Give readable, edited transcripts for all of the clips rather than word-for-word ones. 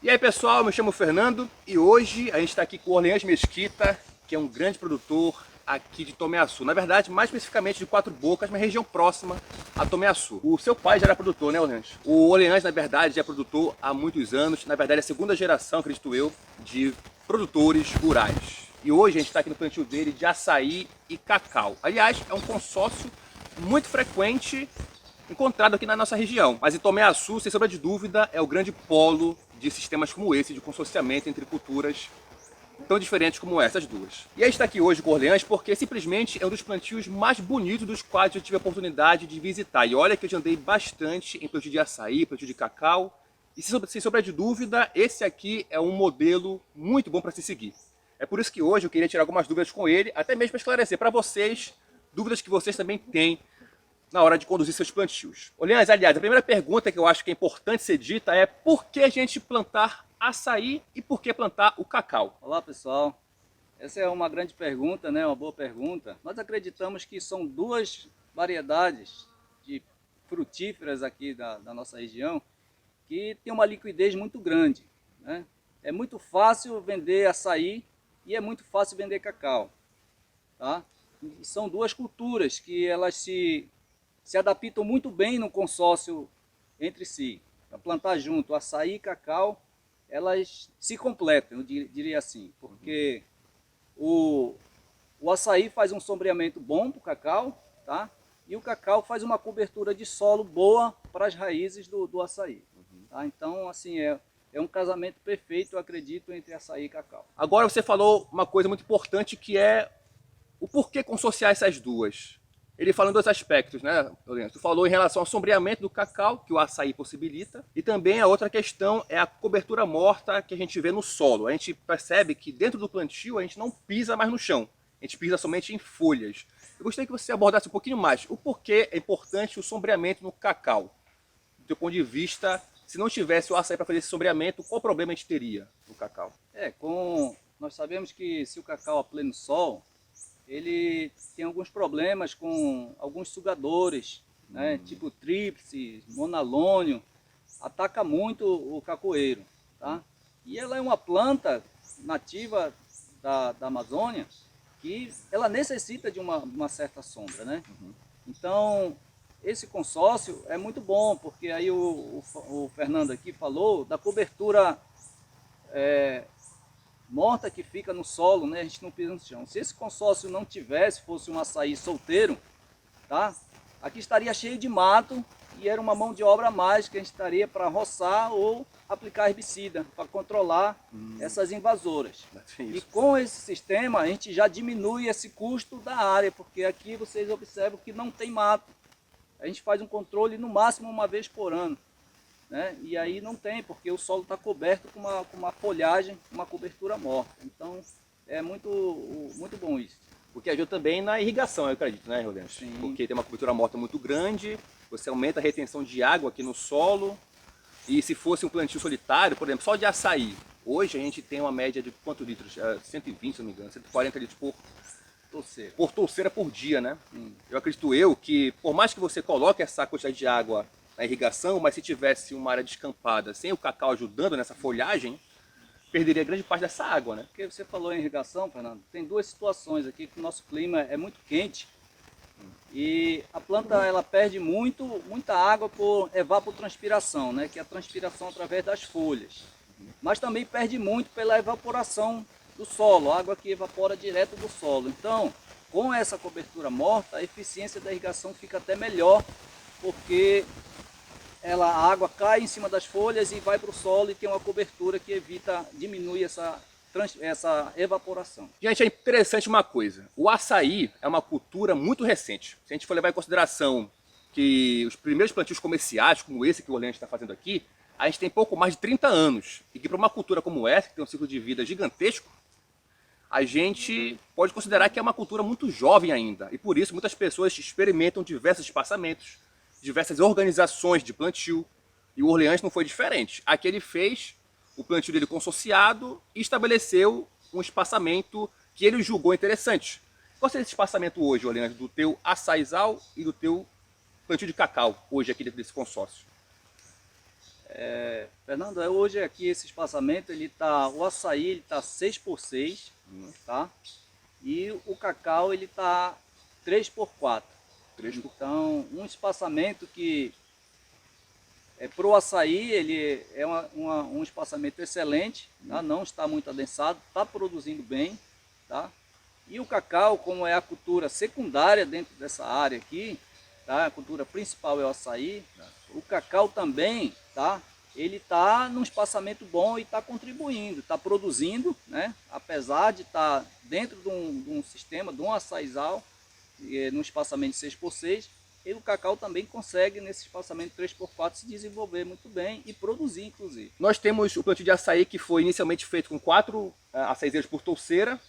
E aí pessoal, eu me chamo Fernando e hoje a gente está aqui com o Orleans Mesquita, que é um grande produtor aqui de Tomé Açu. Na verdade, mais especificamente de Quatro Bocas, uma região próxima a Tomé Açu. O seu pai já era produtor, né, Orleans? O Orleans, na verdade, é produtor há muitos anos. Na verdade, é a segunda geração, acredito eu, de produtores rurais. E hoje a gente está aqui no plantio dele de açaí e cacau. Aliás, é um consórcio muito frequente encontrado aqui na nossa região. Mas em Tomé Açu, sem sombra de dúvida, é o grande polo de sistemas como esse, de consorciamento entre culturas tão diferentes como essas duas. E a gente está aqui hoje com Orleans porque simplesmente é um dos plantios mais bonitos dos quais eu tive a oportunidade de visitar. E olha que eu já andei bastante em plantio de açaí, plantio de cacau. E sem sombra de dúvida, esse aqui é um modelo muito bom para se seguir. É por isso que hoje eu queria tirar algumas dúvidas com ele, até mesmo para esclarecer para vocês, dúvidas que vocês também têm na hora de conduzir seus plantios. Orleans, aliás, a primeira pergunta que eu acho que é importante ser dita é por que a gente plantar açaí e por que plantar o cacau? Olá pessoal, essa é uma grande pergunta, né? Uma boa pergunta. Nós acreditamos que são duas variedades de frutíferas aqui da nossa região que tem uma liquidez muito grande, né? É muito fácil vender açaí e é muito fácil vender cacau, tá? E são duas culturas que elas se adaptam muito bem no consórcio entre si. Para plantar junto açaí e cacau, elas se completam, eu diria assim, porque o açaí faz um sombreamento bom para o cacau, tá? E o cacau faz uma cobertura de solo boa para as raízes do açaí. Tá? Então, assim, é um casamento perfeito, eu acredito, entre açaí e cacau. Agora você falou uma coisa muito importante que é o porquê consorciar essas duas. Ele fala em dois aspectos, né, Orleans? Tu falou em relação ao sombreamento do cacau, que o açaí possibilita, e também a outra questão é a cobertura morta que a gente vê no solo. A gente percebe que dentro do plantio a gente não pisa mais no chão, a gente pisa somente em folhas. Eu gostaria que você abordasse um pouquinho mais o porquê é importante o sombreamento no cacau. Do teu ponto de vista, se não tivesse o açaí para fazer esse sombreamento, qual problema a gente teria no cacau? Nós sabemos que se o cacau a pleno sol, ele tem alguns problemas com alguns sugadores, né, tipo tríplice, monalônio, ataca muito o cacoeiro, tá? E ela é uma planta nativa da Amazônia que ela necessita de uma certa sombra, né? Então, esse consórcio é muito bom, porque aí o Fernando aqui falou da cobertura morta que fica no solo, né? A gente não pisa no chão. Se esse consórcio não tivesse, fosse um açaí solteiro, tá? Aqui estaria cheio de mato e era uma mão de obra a mais que a gente estaria para roçar ou aplicar herbicida para controlar essas invasoras. E com esse sistema a gente já diminui esse custo da área, porque aqui vocês observam que não tem mato. A gente faz um controle no máximo uma vez por ano. Né? E aí não tem, porque o solo está coberto com uma folhagem, uma cobertura morta. Então é muito bom isso. Porque ajuda também na irrigação, eu acredito, né, Orleans? Sim. Porque tem uma cobertura morta muito grande, você aumenta a retenção de água aqui no solo. E se fosse um plantio solitário, por exemplo, só de açaí, hoje a gente tem uma média de quantos litros? 120, se não me engano, 140 litros por touceira por dia, né? Eu acredito que por mais que você coloque essa quantidade de água na irrigação, mas se tivesse uma área descampada sem o cacau ajudando nessa folhagem, perderia grande parte dessa água, né? Porque você falou em irrigação, Fernando, tem duas situações aqui que o nosso clima é muito quente e a planta ela perde muita água por evapotranspiração, né? Que é a transpiração através das folhas. Mas também perde muito pela evaporação do solo, água que evapora direto do solo. Então, com essa cobertura morta, a eficiência da irrigação fica até melhor, porque a água cai em cima das folhas e vai para o solo e tem uma cobertura que diminui essa evaporação. Gente, é interessante uma coisa, o açaí é uma cultura muito recente. Se a gente for levar em consideração que os primeiros plantios comerciais, como esse que o Orleans está fazendo aqui, a gente tem pouco mais de 30 anos. E que para uma cultura como essa, que tem um ciclo de vida gigantesco, a gente pode considerar que é uma cultura muito jovem ainda. E por isso muitas pessoas experimentam diversos espaçamentos, diversas organizações de plantio, e o Orleans não foi diferente. Aqui ele fez o plantio dele consorciado e estabeleceu um espaçamento que ele julgou interessante. Qual seria esse espaçamento hoje, Orleans, do teu açaizal e do teu plantio de cacau, hoje aqui dentro desse consórcio? Fernando, hoje aqui esse espaçamento, o açaí ele tá 6x6, tá? E o cacau ele tá 3x4. Então, um espaçamento que para o açaí ele é um espaçamento excelente, tá? Não está muito adensado, está produzindo bem, tá? E o cacau, como é a cultura secundária dentro dessa área aqui, tá? A cultura principal é o açaí. O cacau também, tá? Ele está num espaçamento bom e está contribuindo, está produzindo, né? Apesar de estar dentro de um sistema, de um açaizal, num espaçamento de 6x6, e o cacau também consegue, nesse espaçamento 3x4, se desenvolver muito bem e produzir, inclusive. Nós temos o plantio de açaí que foi inicialmente feito com 4 açaizeiros por touceira,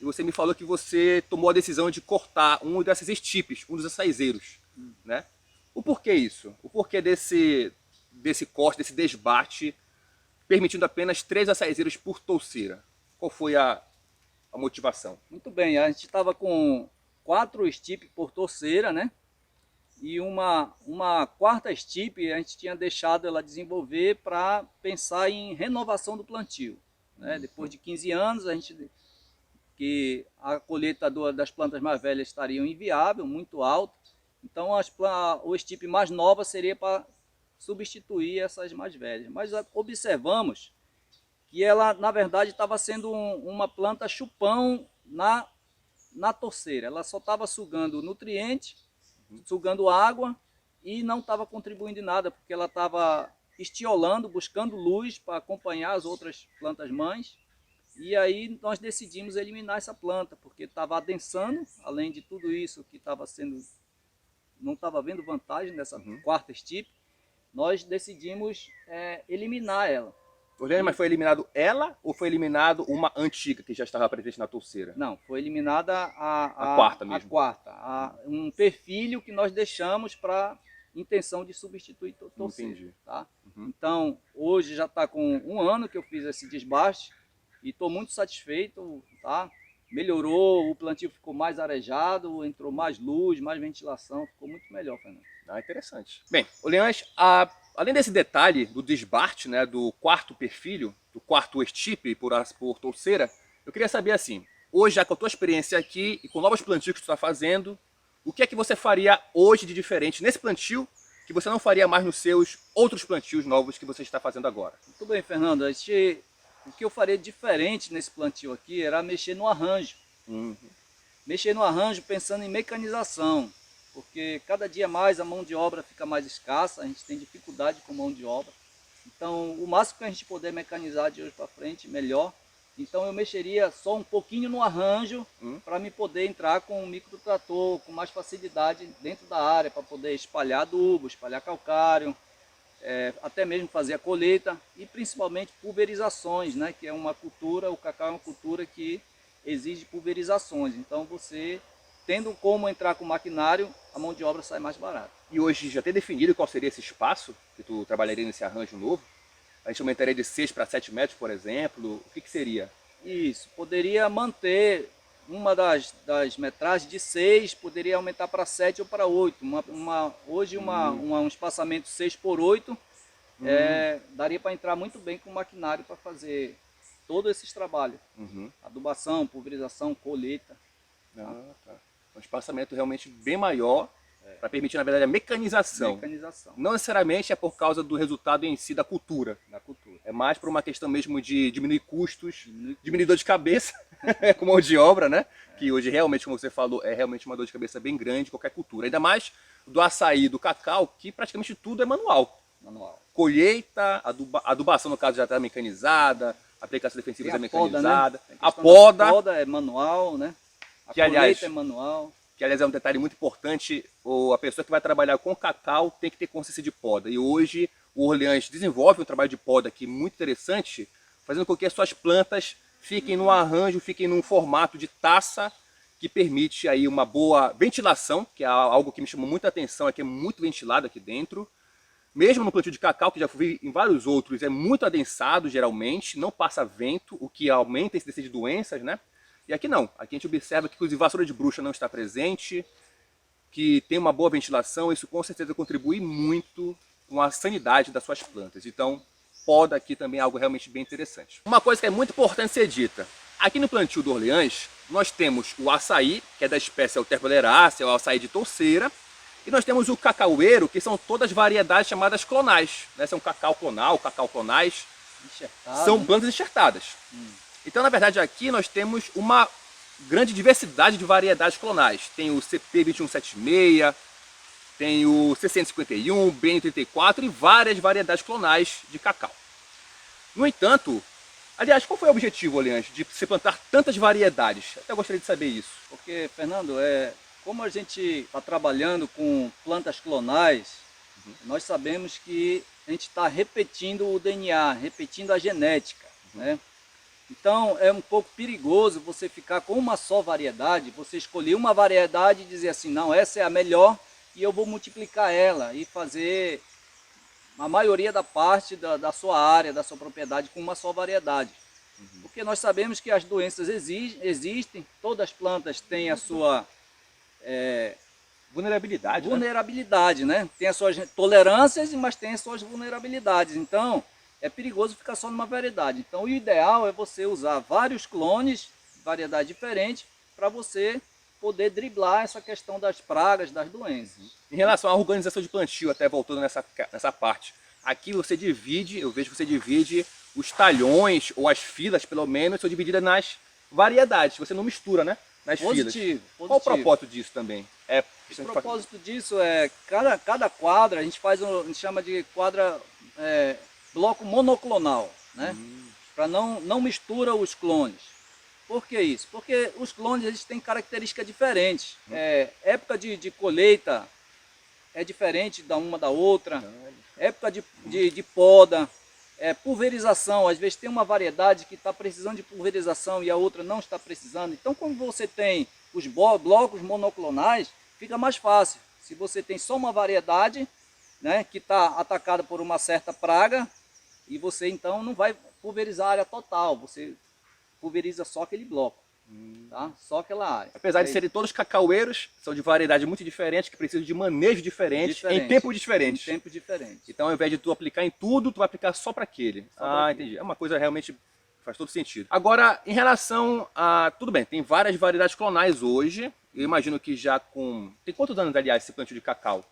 e você me falou que você tomou a decisão de cortar um dessas estipes, um dos açaizeiros, né? O porquê isso? O porquê desse corte, desse desbate, permitindo apenas 3 açaizeiros por touceira? Qual foi a motivação? Muito bem, a gente estava com 4 estipes por touceira, né? E uma quarta estipe a gente tinha deixado ela desenvolver para pensar em renovação do plantio, né? Depois de 15 anos, que a colheita das plantas mais velhas estaria inviável, muito alta. Então o estipe mais nova seria para substituir essas mais velhas. Mas observamos que ela, na verdade, estava sendo uma planta chupão na torceira. Ela só estava sugando nutriente, sugando água e não estava contribuindo em nada, porque ela estava estiolando, buscando luz para acompanhar as outras plantas mães. E aí nós decidimos eliminar essa planta, porque estava adensando, além de tudo isso que estava sendo, não estava vendo vantagem nessa quarta estipe, nós decidimos eliminar ela. Orlando, mas foi eliminado ela ou foi eliminado uma antiga que já estava presente na touceira? Não, foi eliminada a quarta mesmo. A quarta, um perfil que nós deixamos para intenção de substituir touceira. Entendi. Tá? Então, hoje já está com 1 ano que eu fiz esse desbaste e estou muito satisfeito, tá? Melhorou, o plantio ficou mais arejado, entrou mais luz, mais ventilação, ficou muito melhor, Fernando. Interessante. Bem, Orleans, além desse detalhe do desbarte, né, do quarto perfil, do quarto estipe por touceira, eu queria saber assim, hoje, já com a tua experiência aqui e com novos plantios que tu está fazendo, o que é que você faria hoje de diferente nesse plantio que você não faria mais nos seus outros plantios novos que você está fazendo agora? Muito bem, Fernando. O que eu faria diferente nesse plantio aqui era mexer no arranjo. Mexer no arranjo pensando em mecanização, porque cada dia mais a mão de obra fica mais escassa, a gente tem dificuldade com mão de obra. Então, o máximo que a gente puder mecanizar de hoje para frente, melhor. Então eu mexeria só um pouquinho no arranjo para me poder entrar com um microtrator com mais facilidade dentro da área, para poder espalhar adubo, espalhar calcário, até mesmo fazer a colheita e principalmente pulverizações, né? Que é uma cultura, o cacau é uma cultura que exige pulverizações. Então você, tendo como entrar com maquinário, a mão de obra sai mais barata. E hoje já tem definido qual seria esse espaço que tu trabalharia nesse arranjo novo? A gente aumentaria de 6 para 7 metros, por exemplo? O que seria? Isso, poderia manter uma das metragens de 6, poderia aumentar para 7 ou para 8. Hoje um espaçamento 6x8 daria para entrar muito bem com maquinário para fazer todos esses trabalhos. Adubação, pulverização, colheita. Tá. Um espaçamento realmente bem maior para permitir, na verdade, a mecanização. Não necessariamente é por causa do resultado em si da cultura. É mais por uma questão mesmo de diminuir custos, diminuir dor de cabeça com mão de obra, né? Que hoje realmente, como você falou, é realmente uma dor de cabeça bem grande qualquer cultura. Ainda mais do açaí, do cacau, que praticamente tudo é manual. Colheita, adubação no caso já está mecanizada, aplicação defensiva é mecanizada. A poda é manual, né? A colheita é manual. Que aliás é um detalhe muito importante, a pessoa que vai trabalhar com cacau tem que ter consciência de poda. E hoje o Orleans desenvolve um trabalho de poda aqui muito interessante, fazendo com que as suas plantas fiquem no arranjo, fiquem num formato de taça, que permite aí uma boa ventilação, que é algo que me chamou muita atenção, aqui é muito ventilado aqui dentro. Mesmo no plantio de cacau, que já fui em vários outros, é muito adensado geralmente, não passa vento, o que aumenta a incidência de doenças, né? E aqui não, aqui a gente observa que inclusive vassoura de bruxa não está presente, que tem uma boa ventilação, isso com certeza contribui muito com a sanidade das suas plantas. Então, poda aqui também é algo realmente bem interessante. Uma coisa que é muito importante ser dita, aqui no plantio do Orleans, nós temos o açaí, que é da espécie Euterpe oleracea, o açaí de touceira, e nós temos o cacaueiro, que são todas variedades chamadas clonais, né? São cacau clonal, cacau clonais, são plantas enxertadas. Então, na verdade, aqui nós temos uma grande diversidade de variedades clonais. Tem o CP2176, tem o C151, BN34 e várias variedades clonais de cacau. No entanto, aliás, qual foi o objetivo, Orleans, de se plantar tantas variedades? Até gostaria de saber isso. Porque, Fernando, como a gente está trabalhando com plantas clonais, nós sabemos que a gente está repetindo o DNA, repetindo a genética, né? Então é um pouco perigoso você ficar com uma só variedade, você escolher uma variedade e dizer assim, não, essa é a melhor e eu vou multiplicar ela e fazer a maioria da parte da sua área, da sua propriedade com uma só variedade. Porque nós sabemos que as doenças existem, todas as plantas têm a sua vulnerabilidade, né? Tem as suas tolerâncias, mas tem as suas vulnerabilidades. Então, é perigoso ficar só numa variedade. Então, o ideal é você usar vários clones, variedades diferentes, para você poder driblar essa questão das pragas, das doenças. Em relação à organização de plantio, até voltando nessa parte, aqui você divide, eu vejo que você divide os talhões, ou as filas, pelo menos, são divididas nas variedades, você não mistura, né? Nas filas. Qual o propósito disso também? O propósito disso é, cada quadra, a gente chama de quadra bloco monoclonal, né? Para não mistura os clones. Por que isso? Porque os clones eles têm características diferentes. Época de colheita é diferente da uma da outra. Época de poda, pulverização. Às vezes tem uma variedade que está precisando de pulverização e a outra não está precisando. Então, quando você tem os blocos monoclonais, fica mais fácil. Se você tem só uma variedade, né, que está atacada por uma certa praga, e você então não vai pulverizar a área total, você pulveriza só aquele bloco, tá? Só aquela área. Apesar de serem todos cacaueiros, são de variedade muito diferentes, que precisam de manejo diferente, em tempos diferentes. Em tempos diferentes. Então, ao invés de tu aplicar em tudo, tu vai aplicar só para aquele. Entendi. É uma coisa realmente faz todo sentido. Agora, em relação a... Tudo bem, tem várias variedades clonais hoje. Eu imagino que já com... Tem quantos anos, aliás, esse plantio de cacau?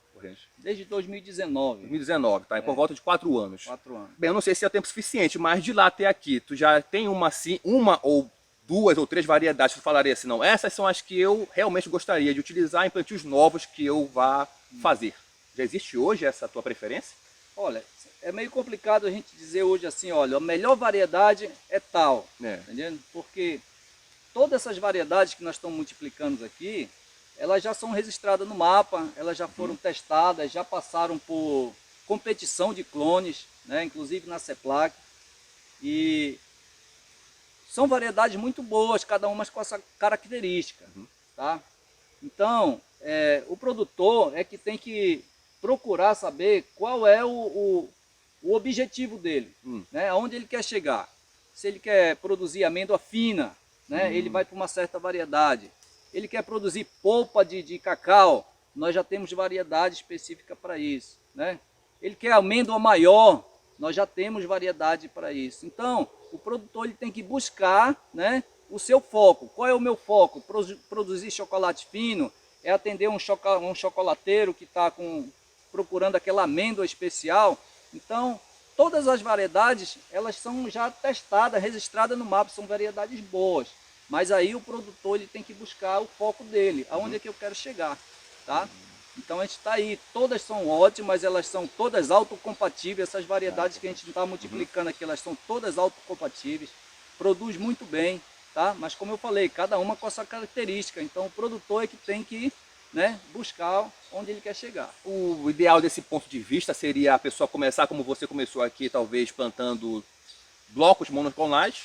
Desde 2019. 2019, tá? Por volta de 4 anos. 4 anos. Bem, eu não sei se é tempo suficiente, mas de lá até aqui, tu já tem uma ou 2 ou 3 variedades, tu falaria assim, não, essas são as que eu realmente gostaria de utilizar em plantios novos que eu vá fazer. Já existe hoje essa tua preferência? Olha, é meio complicado a gente dizer hoje assim, olha, a melhor variedade é tal, entendendo? Porque todas essas variedades que nós estamos multiplicando aqui, elas já são registradas no mapa, elas já foram testadas, já passaram por competição de clones, né, inclusive na CEPLAC, e são variedades muito boas, cada uma com essa característica, tá? Então, o produtor é que tem que procurar saber qual é o objetivo dele, né, aonde ele quer chegar. Se ele quer produzir amêndoa fina, né, ele vai para uma certa variedade. Ele quer produzir polpa de cacau, nós já temos variedade específica para isso, né? Ele quer amêndoa maior, nós já temos variedade para isso. Então, o produtor ele tem que buscar, né, o seu foco. Qual é o meu foco? Produzir chocolate fino, é atender um chocolateiro que está procurando aquela amêndoa especial. Então, todas as variedades, elas são já testadas, registradas no mapa, são variedades boas. Mas aí o produtor ele tem que buscar o foco dele, aonde é que eu quero chegar, tá? Então a gente está aí, todas são ótimas, elas são todas autocompatíveis, essas variedades que a gente está multiplicando aqui, elas são todas autocompatíveis, produz muito bem, tá? Mas como eu falei, cada uma com a sua característica, então o produtor é que tem que, né, buscar onde ele quer chegar. O ideal desse ponto de vista seria a pessoa começar como você começou aqui, talvez plantando blocos monoclonais,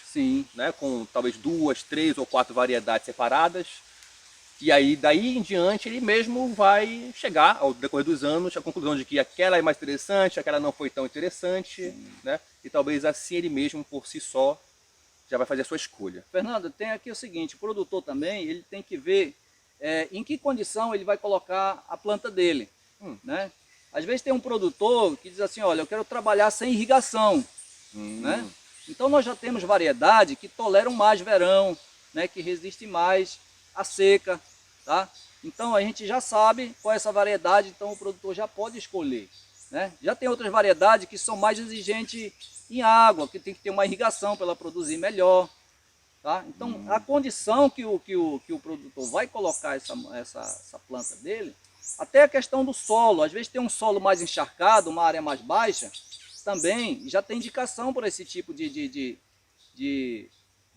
né, com talvez 2, 3 ou 4 variedades separadas, e aí daí em diante ele mesmo vai chegar ao decorrer dos anos à conclusão de que aquela é mais interessante, aquela não foi tão interessante, né, e talvez assim ele mesmo por si só já vai fazer a sua escolha. Fernando, tem aqui o seguinte, o produtor também ele tem que ver em que condição ele vai colocar a planta dele, né? Às vezes tem um produtor que diz assim, olha, eu quero trabalhar sem irrigação, né? Então nós já temos variedade que toleram mais verão, né? Que resiste mais à seca, tá? Então a gente já sabe qual é essa variedade, então o produtor já pode escolher, né? Já tem outras variedades que são mais exigentes em água, que tem que ter uma irrigação para ela produzir melhor, tá? Então a condição que o produtor vai colocar essa planta dele, até a questão do solo, às vezes tem um solo mais encharcado, uma área mais baixa, também já tem indicação para esse tipo de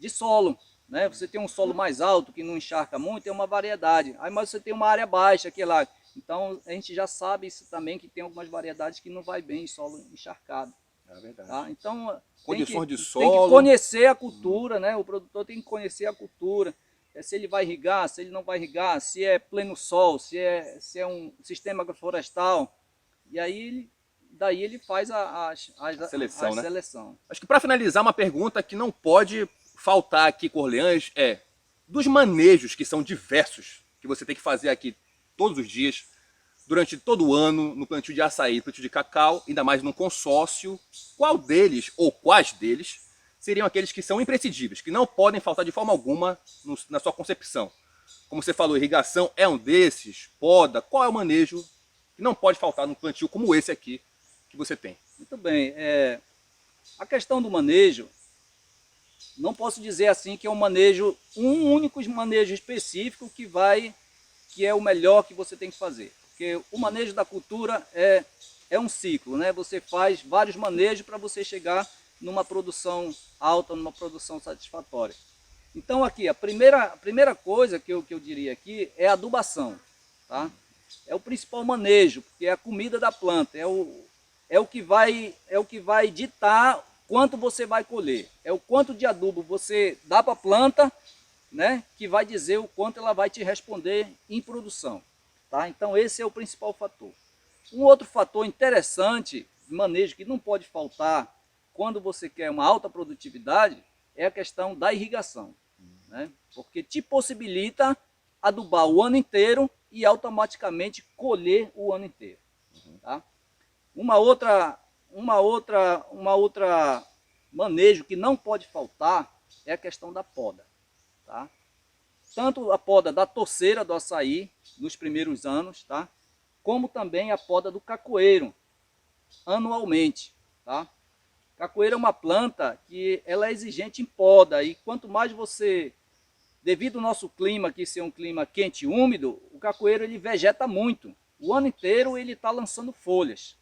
solo, né? Você tem um solo mais alto que não encharca muito, tem uma variedade. Aí mas você tem uma área baixa que é lá, então a gente já sabe isso também, que tem algumas variedades que não vai bem em solo encharcado. É verdade. Tá? Então Condições de tem solo. que conhecer a cultura, né? O produtor tem que conhecer a cultura. Se ele vai irrigar, se ele não vai irrigar, se é pleno sol, se é um sistema agroflorestal. E aí daí ele faz a seleção, né? seleção. Acho que para finalizar, uma pergunta que não pode faltar aqui com Orleans é: dos manejos que são diversos, que você tem que fazer aqui todos os dias, durante todo o ano, no plantio de açaí, plantio de cacau, ainda mais num consórcio, qual deles ou quais deles seriam aqueles que são imprescindíveis, que não podem faltar de forma alguma na sua concepção? Como você falou, irrigação é um desses, poda, qual é o manejo que não pode faltar num plantio como esse aqui que você tem? Muito bem, a questão do manejo, não posso dizer assim que é um único manejo específico que é o melhor que você tem que fazer. Porque o manejo da cultura é um ciclo, né? Você faz vários manejos para você chegar numa produção alta, numa produção satisfatória. Então aqui, a primeira coisa que eu diria aqui é a adubação, tá? É o principal manejo, porque é a comida da planta, é o que vai ditar quanto você vai colher. É o quanto de adubo você dá para a planta, né, que vai dizer o quanto ela vai te responder em produção. Tá? Então esse é o principal fator. Um outro fator interessante de manejo que não pode faltar quando você quer uma alta produtividade é a questão da irrigação, né? Porque te possibilita adubar o ano inteiro e automaticamente colher o ano inteiro. Tá? Uma outra manejo que não pode faltar é a questão da poda. Tá? Tanto a poda da torceira do açaí nos primeiros anos, tá? Como também a poda do cacoeiro anualmente. Tá? Cacoeiro é uma planta que ela é exigente em poda e quanto mais você, devido ao nosso clima aqui ser um clima quente e úmido, o cacoeiro ele vegeta muito. O ano inteiro ele está lançando folhas.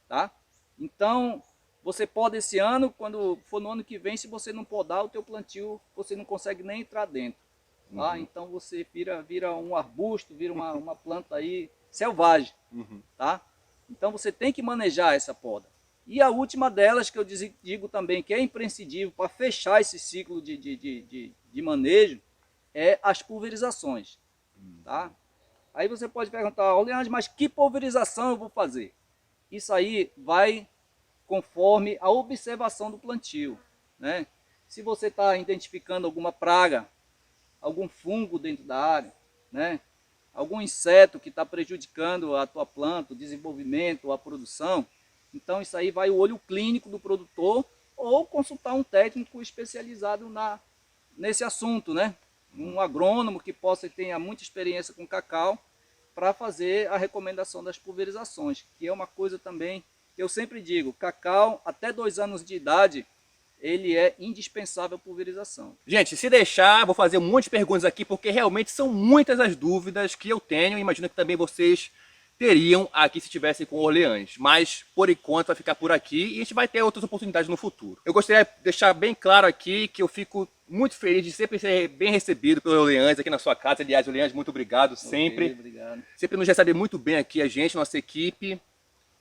Tá? Então você poda esse ano, quando for no ano que vem, se você não podar o teu plantio, você não consegue nem entrar dentro. Tá? Então você vira um arbusto, vira uma planta aí selvagem. Tá? Então você tem que manejar essa poda. E a última delas, que eu digo também que é imprescindível para fechar esse ciclo de manejo, é as pulverizações. Tá? Aí você pode perguntar, Leandro, mas que pulverização eu vou fazer? Isso aí vai conforme a observação do plantio, né? Se você está identificando alguma praga, algum fungo dentro da área, né? Algum inseto que está prejudicando a tua planta, o desenvolvimento, a produção, então isso aí vai o olho clínico do produtor ou consultar um técnico especializado nesse assunto, né? Um agrônomo que tenha muita experiência com cacau para fazer a recomendação das pulverizações, que é uma coisa também que eu sempre digo, cacau até 2 anos de idade, ele é indispensável a pulverização. Gente, se deixar, vou fazer um monte de perguntas aqui, porque realmente são muitas as dúvidas que eu tenho, e imagino que também vocês teriam aqui se estivessem com Orleans. Mas, por enquanto, vai ficar por aqui e a gente vai ter outras oportunidades no futuro. Eu gostaria de deixar bem claro aqui que eu fico muito feliz de sempre ser bem recebido pelo Orleans aqui na sua casa. Aliás, Orleans, muito obrigado sempre. Okay, obrigado. Sempre nos recebe muito bem aqui a gente, nossa equipe.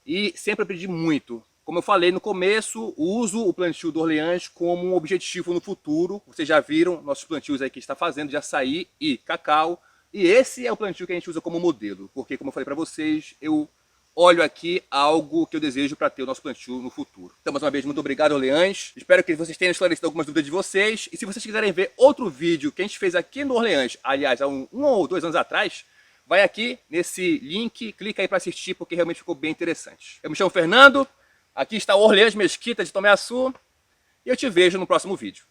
E sempre aprendi muito. Como eu falei no começo, uso o plantio do Orleans como um objetivo no futuro. Vocês já viram nossos plantios aí que a gente está fazendo de açaí e cacau. E esse é o plantio que a gente usa como modelo. Porque, como eu falei para vocês, eu olho aqui algo que eu desejo para ter o nosso plantio no futuro. Então, mais uma vez, muito obrigado, Orleans. Espero que vocês tenham esclarecido algumas dúvidas de vocês. E se vocês quiserem ver outro vídeo que a gente fez aqui no Orleans, aliás, há um ou 2 anos atrás, vai aqui nesse link, clica aí para assistir porque realmente ficou bem interessante. Eu me chamo Fernando, aqui está o Orleans Mesquita de Tomé Açu e eu te vejo no próximo vídeo.